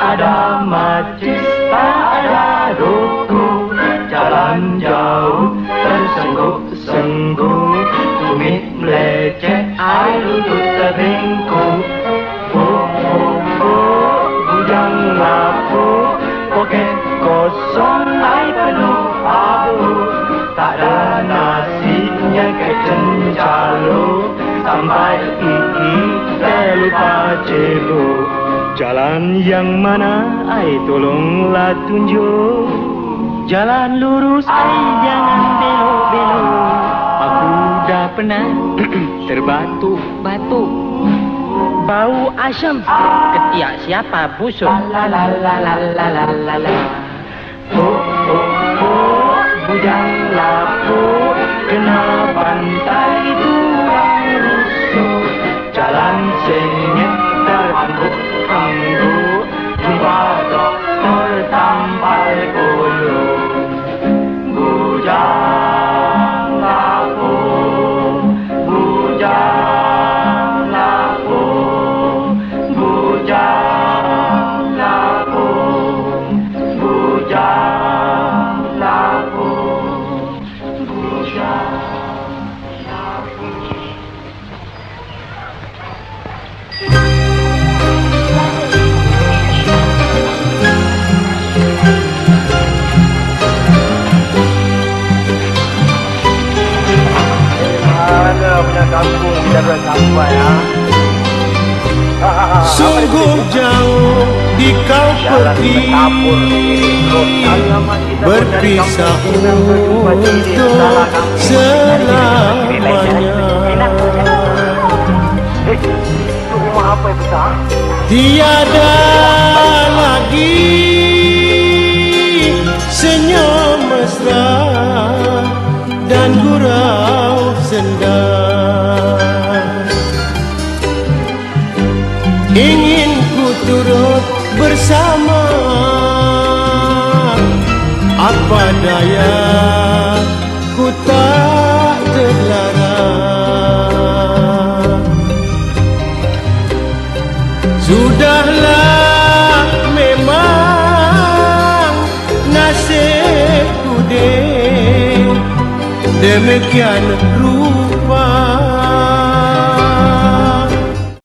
Ada majlis, tak ada ruku. Jalan jauh tersengguk-sengguk, tumit meleceh, air lutut terbengkok. Bujang lapuk, poket kosong, air penuh abu. Tak ada nasinya kecencalo, sampai terlupa cebok. Jalan yang mana, ai tolonglah tunjuk. Jalan lurus, ai jangan belok-belok. Aku dah pernah terbatuk-batuk, bau asam, ketiak siapa busuk. La la la la la la la la. Bujang lapuk kena bantai tuang rusuk. Jalan sengit terhangguk-hangguk, jumpa dokter tampal gulung. Bujang lapuk, bujang lapuk, bujang lapuk, bujang lapuk, bujang lapuk. Punya kampung kita dah sampai ya. Sungguh jauh di kau pergi, berpisah untuk selamanya. Rumah apa itu sah? Tiada lagi senyum mesra dan gurau senda. Ingin ku turut bersama, apa daya ku tak terlarang. Sudahlah memang nasibku deh, demikian rupa